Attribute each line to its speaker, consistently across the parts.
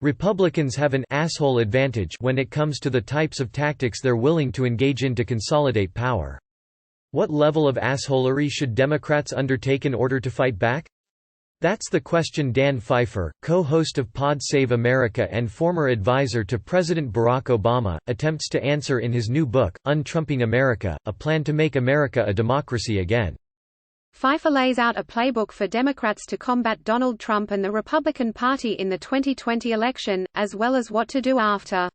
Speaker 1: Republicans have an asshole advantage when it comes to the types of tactics they're willing to engage in to consolidate power. What level of assholery should Democrats undertake in order to fight back? That's the question Dan Pfeiffer, co-host of Pod Save America and former advisor to President Barack Obama, attempts to answer in his new book, Un-Trumping America, a plan to make America a democracy again.
Speaker 2: Pfeiffer lays out a playbook for Democrats to combat Donald Trump and the Republican Party in the 2020 election, as well as what to do after.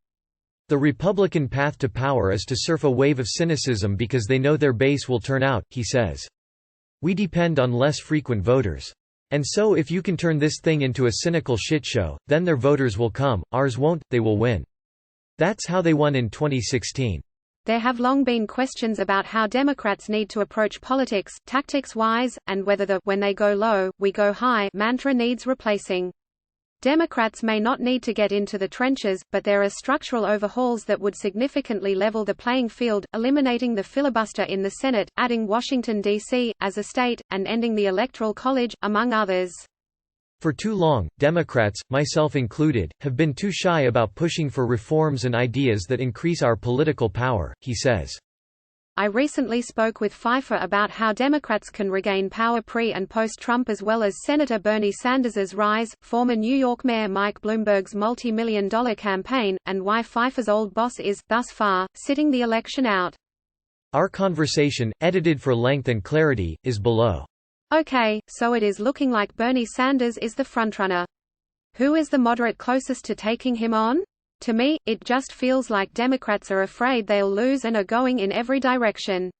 Speaker 1: The Republican path to power is to surf a wave of cynicism because they know their base will turn out, he says. We depend on less frequent voters. And so if you can turn this thing into a cynical shitshow, then their voters will come, ours won't, they will win. That's how they won in 2016.
Speaker 2: There have long been questions about how Democrats need to approach politics, tactics-wise, and whether the "when they go low, we go high" mantra needs replacing. Democrats may not need to get into the trenches, but there are structural overhauls that would significantly level the playing field, eliminating the filibuster in the Senate, adding Washington, D.C., as a state, and ending the Electoral College, among others.
Speaker 1: For too long, Democrats, myself included, have been too shy about pushing for reforms and ideas that increase our political power, he says.
Speaker 2: I recently spoke with Pfeiffer about how Democrats can regain power pre- and post-Trump, as well as Senator Bernie Sanders's rise, former New York Mayor Mike Bloomberg's multi-million-dollar campaign, and why Pfeiffer's old boss is, thus far, sitting the election out.
Speaker 1: Our conversation, edited for length and clarity, is below.
Speaker 2: Okay, so it is looking like Bernie Sanders is the frontrunner. Who is the moderate closest to taking him on? To me, it just feels like Democrats are afraid they'll lose and are going in every direction.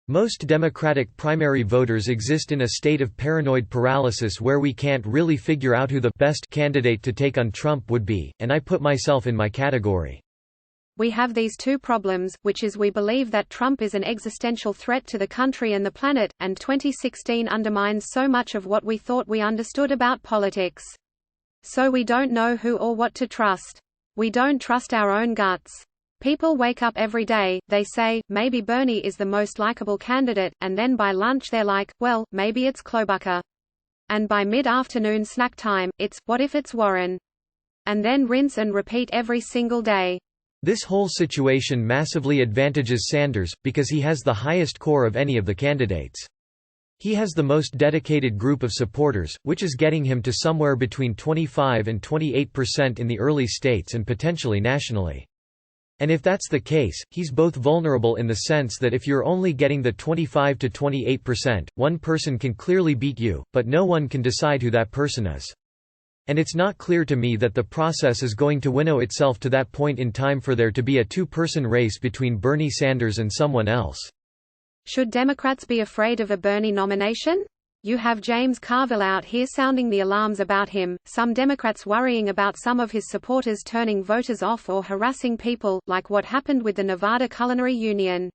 Speaker 1: Most Democratic primary voters exist in a state of paranoid paralysis where we can't really figure out who the best candidate to take on Trump would be, and I put myself in my category.
Speaker 2: We have these two problems, which is we believe that Trump is an existential threat to the country and the planet, and 2016 undermines so much of what we thought we understood about politics. So we don't know who or what to trust. We don't trust our own guts. People wake up every day, they say, maybe Bernie is the most likable candidate, and then by lunch they're like, well, maybe it's Klobuchar. And by mid-afternoon snack time, it's, what if it's Warren? And then rinse and repeat every single day.
Speaker 1: This whole situation massively advantages Sanders, because he has the highest core of any of the candidates. He has the most dedicated group of supporters, which is getting him to somewhere between 25 and 28% in the early states and potentially nationally. And if that's the case, he's both vulnerable in the sense that if you're only getting the 25 to 28%, one person can clearly beat you, but no one can decide who that person is. And it's not clear to me that the process is going to winnow itself to that point in time for there to be a two-person race between Bernie Sanders and someone else.
Speaker 2: Should Democrats be afraid of a Bernie nomination? You have James Carville out here sounding the alarms about him, some Democrats worrying about some of his supporters turning voters off or harassing people, like what happened with the Nevada Culinary Union.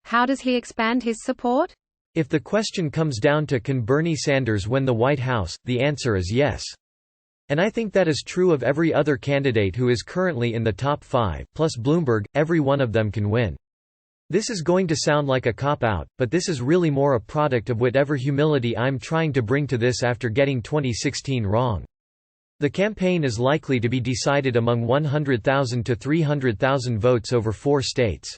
Speaker 2: How does he expand his support?
Speaker 1: If the question comes down to can Bernie Sanders win the White House, the answer is yes. And I think that is true of every other candidate who is currently in the top 5, plus Bloomberg, every one of them can win. This is going to sound like a cop-out, but this is really more a product of whatever humility I'm trying to bring to this after getting 2016 wrong. The campaign is likely to be decided among 100,000 to 300,000 votes over 4 states.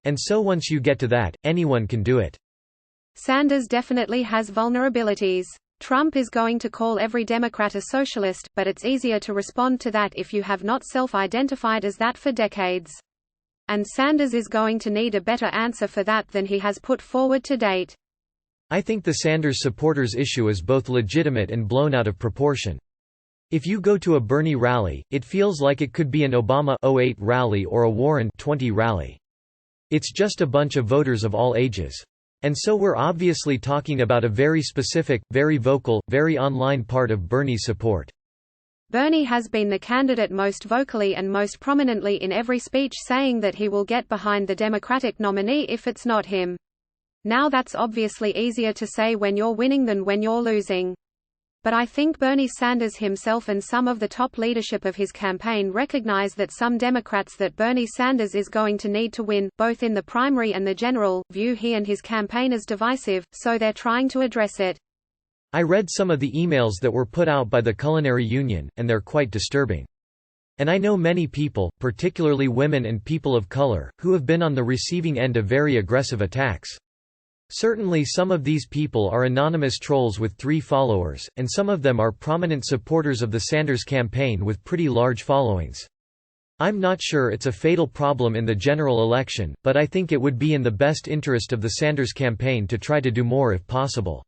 Speaker 1: And so once you get to that, anyone can do it.
Speaker 2: Sanders definitely has vulnerabilities. Trump is going to call every Democrat a socialist, but it's easier to respond to that if you have not self-identified as that for decades. And Sanders is going to need a better answer for that than he has put forward to date.
Speaker 1: I think the Sanders supporters issue is both legitimate and blown out of proportion. If you go to a Bernie rally, it feels like it could be an Obama 08 rally or a Warren 20 rally. It's just a bunch of voters of all ages. And so we're obviously talking about a very specific, very vocal, very online part of Bernie's support.
Speaker 2: Bernie has been the candidate most vocally and most prominently in every speech saying that he will get behind the Democratic nominee if it's not him. Now that's obviously easier to say when you're winning than when you're losing. But I think Bernie Sanders himself and some of the top leadership of his campaign recognize that some Democrats that Bernie Sanders is going to need to win, both in the primary and the general, view he and his campaign as divisive, so they're trying to address it.
Speaker 1: I read some of the emails that were put out by the Culinary Union, and they're quite disturbing. And I know many people, particularly women and people of color, who have been on the receiving end of very aggressive attacks. Certainly some of these people are anonymous trolls with 3 followers, and some of them are prominent supporters of the Sanders campaign with pretty large followings. I'm not sure it's a fatal problem in the general election, but I think it would be in the best interest of the Sanders campaign to try to do more if possible.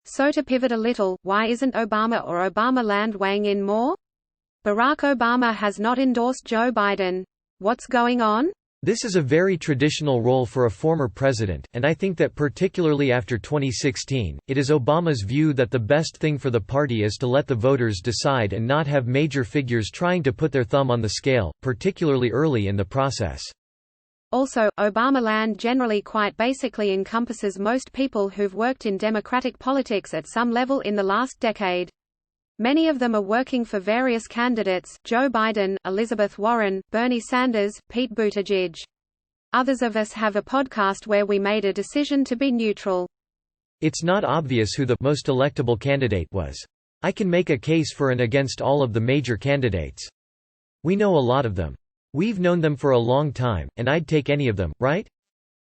Speaker 2: So to pivot a little, why isn't Obama or Obama land weighing in more? Barack Obama has not endorsed Joe Biden. What's going on?
Speaker 1: This is a very traditional role for a former president, and I think that particularly after 2016, it is Obama's view that the best thing for the party is to let the voters decide and not have major figures trying to put their thumb on the scale, particularly early in the process.
Speaker 2: Also, Obamaland generally quite basically encompasses most people who've worked in Democratic politics at some level in the last decade. Many of them are working for various candidates: Joe Biden, Elizabeth Warren, Bernie Sanders, Pete Buttigieg. Others of us have a podcast where we made a decision to be neutral.
Speaker 1: It's not obvious who the most electable candidate was. I can make a case for and against all of the major candidates. We know a lot of them. We've known them for a long time, and I'd take any of them, right?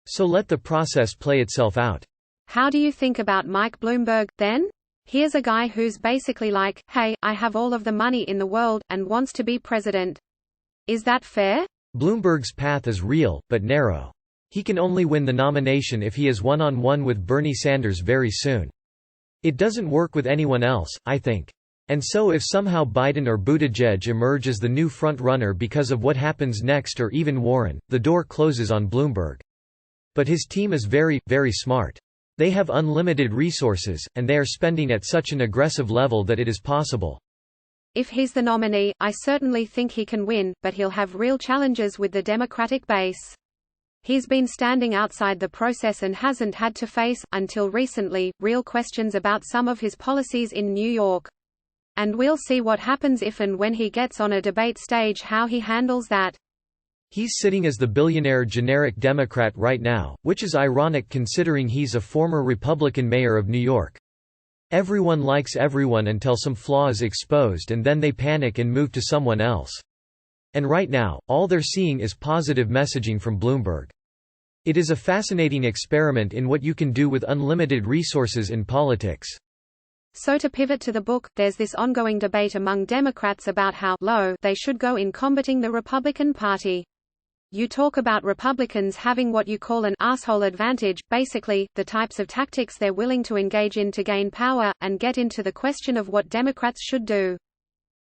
Speaker 1: So let the process play itself out.
Speaker 2: How do you think about Mike Bloomberg, then? Here's a guy who's basically like, hey, I have all of the money in the world, and wants to be president. Is that fair?
Speaker 1: Bloomberg's path is real, but narrow. He can only win the nomination if he is one-on-one with Bernie Sanders very soon. It doesn't work with anyone else, I think. And so if somehow Biden or Buttigieg emerge as the new front-runner because of what happens next, or even Warren, the door closes on Bloomberg. But his team is very, very smart. They have unlimited resources, and they are spending at such an aggressive level that it is possible.
Speaker 2: If he's the nominee, I certainly think he can win, but he'll have real challenges with the Democratic base. He's been standing outside the process and hasn't had to face, until recently, real questions about some of his policies in New York. And we'll see what happens if and when he gets on a debate stage, how he handles that.
Speaker 1: He's sitting as the billionaire generic Democrat right now, which is ironic considering he's a former Republican mayor of New York. Everyone likes everyone until some flaw is exposed, and then they panic and move to someone else. And right now, all they're seeing is positive messaging from Bloomberg. It is a fascinating experiment in what you can do with unlimited resources in politics.
Speaker 2: So to pivot to the book, there's this ongoing debate among Democrats about how low they should go in combating the Republican Party. You talk about Republicans having what you call an asshole advantage, basically, the types of tactics they're willing to engage in to gain power, and get into the question of what Democrats should do.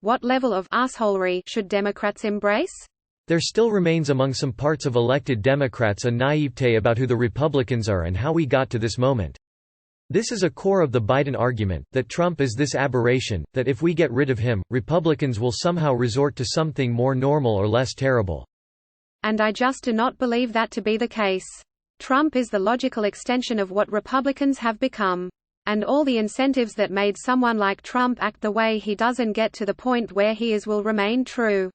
Speaker 2: What level of assholery should Democrats embrace?
Speaker 1: There still remains among some parts of elected Democrats a naivete about who the Republicans are and how we got to this moment. This is a core of the Biden argument, that Trump is this aberration, that if we get rid of him, Republicans will somehow resort to something more normal or less terrible.
Speaker 2: And I just do not believe that to be the case. Trump is the logical extension of what Republicans have become. And all the incentives that made someone like Trump act the way he does and get to the point where he is will remain true.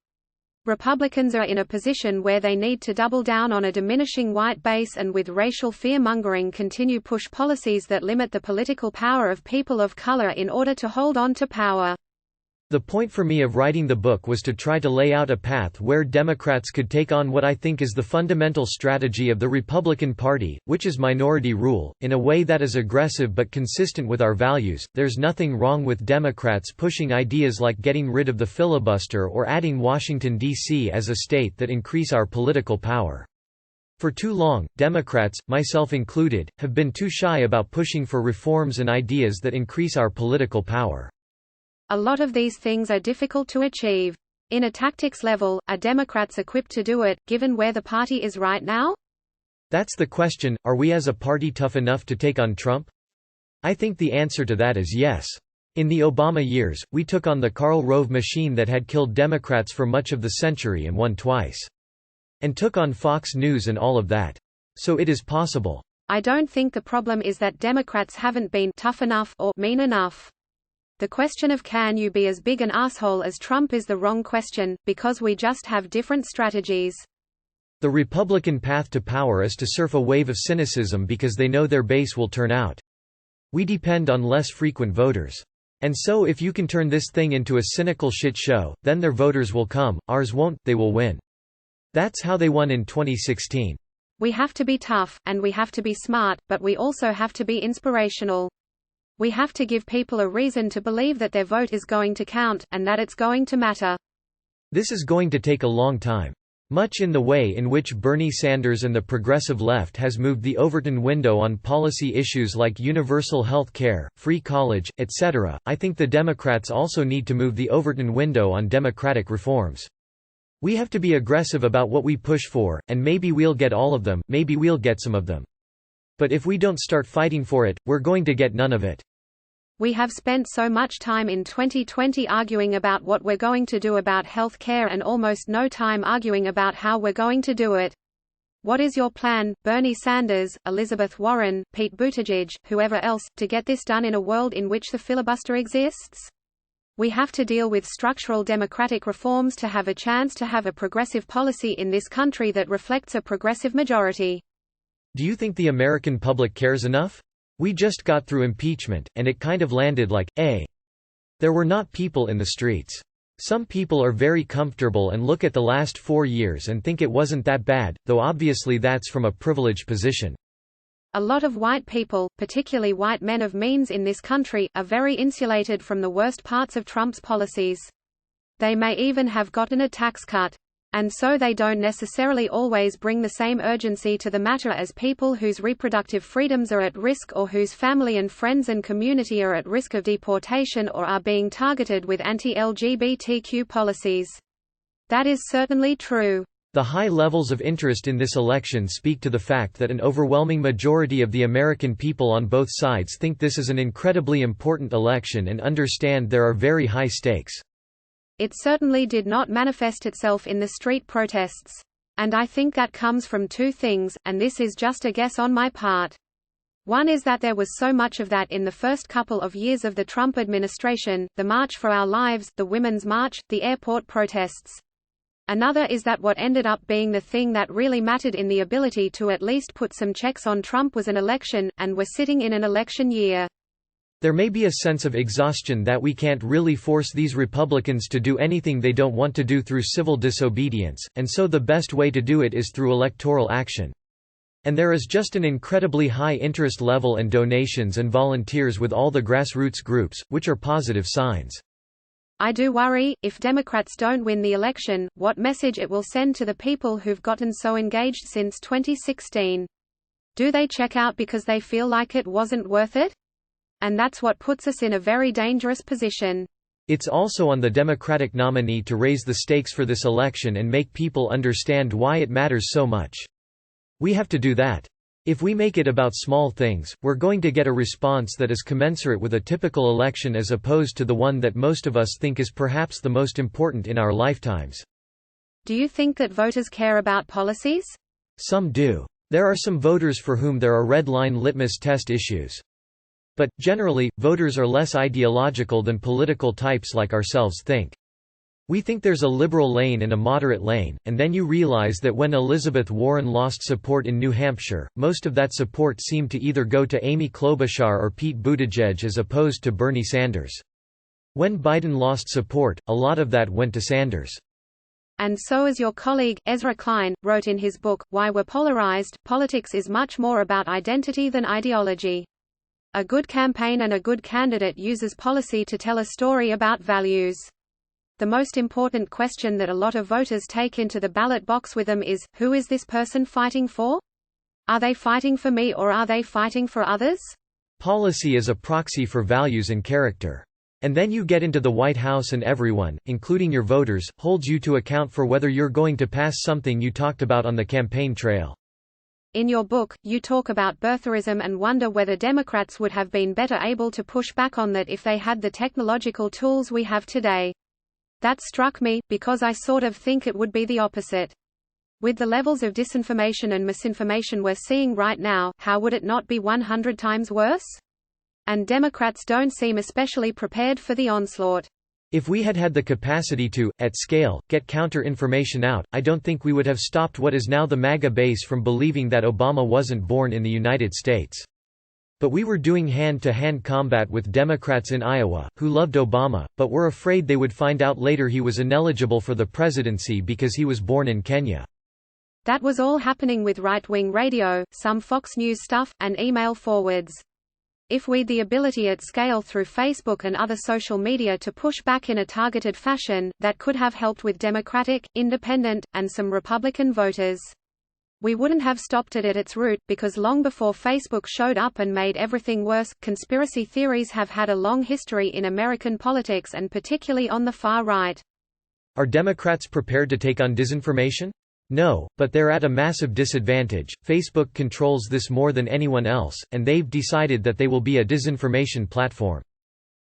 Speaker 2: Republicans are in a position where they need to double down on a diminishing white base and with racial fear-mongering continue push policies that limit the political power of people of color in order to hold on to power.
Speaker 1: The point for me of writing the book was to try to lay out a path where Democrats could take on what I think is the fundamental strategy of the Republican Party, which is minority rule, in a way that is aggressive but consistent with our values. There's nothing wrong with Democrats pushing ideas like getting rid of the filibuster or adding Washington, D.C. as a state that increase our political power. For too long, Democrats, myself included, have been too shy about pushing for reforms and ideas that increase our political power.
Speaker 2: A lot of these things are difficult to achieve. In a tactics level, are Democrats equipped to do it, given where the party is right now?
Speaker 1: That's the question. Are we as a party tough enough to take on Trump? I think the answer to that is yes. In the Obama years, we took on the Karl Rove machine that had killed Democrats for much of the century and won twice. And took on Fox News and all of that. So it is possible.
Speaker 2: I don't think the problem is that Democrats haven't been tough enough or mean enough. The question of can you be as big an asshole as Trump is the wrong question, because we just have different strategies.
Speaker 1: The Republican path to power is to surf a wave of cynicism because they know their base will turn out. We depend on less frequent voters. And so if you can turn this thing into a cynical shit show, then their voters will come, ours won't, they will win. That's how they won in 2016.
Speaker 2: We have to be tough, and we have to be smart, but we also have to be inspirational. We have to give people a reason to believe that their vote is going to count, and that it's going to matter.
Speaker 1: This is going to take a long time. Much in the way in which Bernie Sanders and the progressive left has moved the Overton window on policy issues like universal health care, free college, etc., I think the Democrats also need to move the Overton window on democratic reforms. We have to be aggressive about what we push for, and maybe we'll get all of them, maybe we'll get some of them. But if we don't start fighting for it, we're going to get none of it.
Speaker 2: We have spent so much time in 2020 arguing about what we're going to do about health care and almost no time arguing about how we're going to do it. What is your plan, Bernie Sanders, Elizabeth Warren, Pete Buttigieg, whoever else, to get this done in a world in which the filibuster exists? We have to deal with structural democratic reforms to have a chance to have a progressive policy in this country that reflects a progressive majority.
Speaker 1: Do you think the American public cares enough? We just got through impeachment, and it kind of landed like, there were not people in the streets. Some people are very comfortable and look at the last 4 years and think it wasn't that bad, though obviously that's from a privileged position.
Speaker 2: A lot of white people, particularly white men of means in this country, are very insulated from the worst parts of Trump's policies. They may even have gotten a tax cut. And so they don't necessarily always bring the same urgency to the matter as people whose reproductive freedoms are at risk or whose family and friends and community are at risk of deportation or are being targeted with anti-LGBTQ policies. That is certainly true.
Speaker 1: The high levels of interest in this election speak to the fact that an overwhelming majority of the American people on both sides think this is an incredibly important election and understand there are very high stakes.
Speaker 2: It certainly did not manifest itself in the street protests. And I think that comes from two things, and this is just a guess on my part. One is that there was so much of that in the first couple of years of the Trump administration, the March for Our Lives, the Women's March, the airport protests. Another is that what ended up being the thing that really mattered in the ability to at least put some checks on Trump was an election, and we're sitting in an election year.
Speaker 1: There may be a sense of exhaustion that we can't really force these Republicans to do anything they don't want to do through civil disobedience, and so the best way to do it is through electoral action. And there is just an incredibly high interest level and donations and volunteers with all the grassroots groups, which are positive signs.
Speaker 2: I do worry, if Democrats don't win the election, what message it will send to the people who've gotten so engaged since 2016. Do they check out because they feel like it wasn't worth it? And that's what puts us in a very dangerous position.
Speaker 1: It's also on the Democratic nominee to raise the stakes for this election and make people understand why it matters so much. We have to do that. If we make it about small things, we're going to get a response that is commensurate with a typical election as opposed to the one that most of us think is perhaps the most important in our lifetimes.
Speaker 2: Do you think that voters care about policies?
Speaker 1: Some do. There are some voters for whom there are red line litmus test issues. But, generally, voters are less ideological than political types like ourselves think. We think there's a liberal lane and a moderate lane, and then you realize that when Elizabeth Warren lost support in New Hampshire, most of that support seemed to either go to Amy Klobuchar or Pete Buttigieg as opposed to Bernie Sanders. When Biden lost support, a lot of that went to Sanders.
Speaker 2: And so as your colleague, Ezra Klein, wrote in his book, Why We're Polarized, politics is much more about identity than ideology. A good campaign and a good candidate uses policy to tell a story about values. The most important question that a lot of voters take into the ballot box with them is, who is this person fighting for? Are they fighting for me or are they fighting for others?
Speaker 1: Policy is a proxy for values and character. And then you get into the White House and everyone, including your voters, holds you to account for whether you're going to pass something you talked about on the campaign trail.
Speaker 2: In your book, you talk about birtherism and wonder whether Democrats would have been better able to push back on that if they had the technological tools we have today. That struck me, because I sort of think it would be the opposite. With the levels of disinformation and misinformation we're seeing right now, how would it not be 100 times worse? And Democrats don't seem especially prepared for the onslaught.
Speaker 1: If we had had the capacity to, at scale, get counter-information out, I don't think we would have stopped what is now the MAGA base from believing that Obama wasn't born in the United States. But we were doing hand-to-hand combat with Democrats in Iowa, who loved Obama, but were afraid they would find out later he was ineligible for the presidency because he was born in Kenya.
Speaker 2: That was all happening with right-wing radio, some Fox News stuff, and email forwards. If we'd the ability at scale through Facebook and other social media to push back in a targeted fashion, that could have helped with Democratic, Independent, and some Republican voters. We wouldn't have stopped it at its root, because long before Facebook showed up and made everything worse, conspiracy theories have had a long history in American politics and particularly on the far right.
Speaker 1: Are Democrats prepared to take on disinformation? No, but they're at a massive disadvantage. Facebook controls this more than anyone else, and they've decided that they will be a disinformation platform.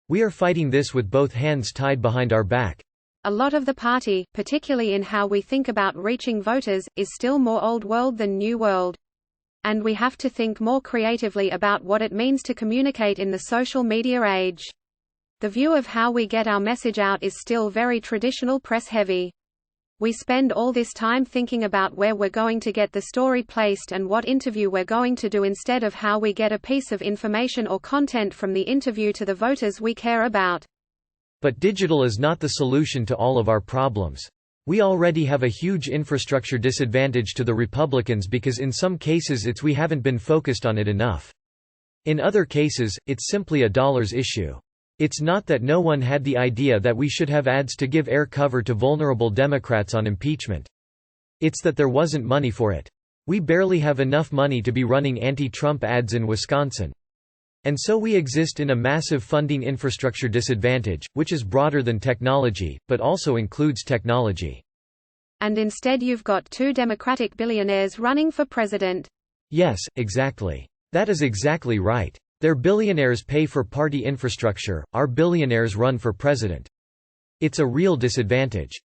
Speaker 1: We are fighting this with both hands tied behind our back.
Speaker 2: A lot of the party, particularly in how we think about reaching voters, is still more old world than new world. And we have to think more creatively about what it means to communicate in the social media age. The view of how we get our message out is still very traditional press heavy. We spend all this time thinking about where we're going to get the story placed and what interview we're going to do instead of how we get a piece of information or content from the interview to the voters we care about.
Speaker 1: But digital is not the solution to all of our problems. We already have a huge infrastructure disadvantage to the Republicans because in some cases we haven't been focused on it enough. In other cases, it's simply a dollars issue. It's not that no one had the idea that we should have ads to give air cover to vulnerable Democrats on impeachment. It's that there wasn't money for it. We barely have enough money to be running anti-Trump ads in Wisconsin. And so we exist in a massive funding infrastructure disadvantage, which is broader than technology, but also includes technology.
Speaker 2: And instead you've got two Democratic billionaires running for president.
Speaker 1: Yes, exactly. That is exactly right. Their billionaires pay for party infrastructure, our billionaires run for president. It's a real disadvantage.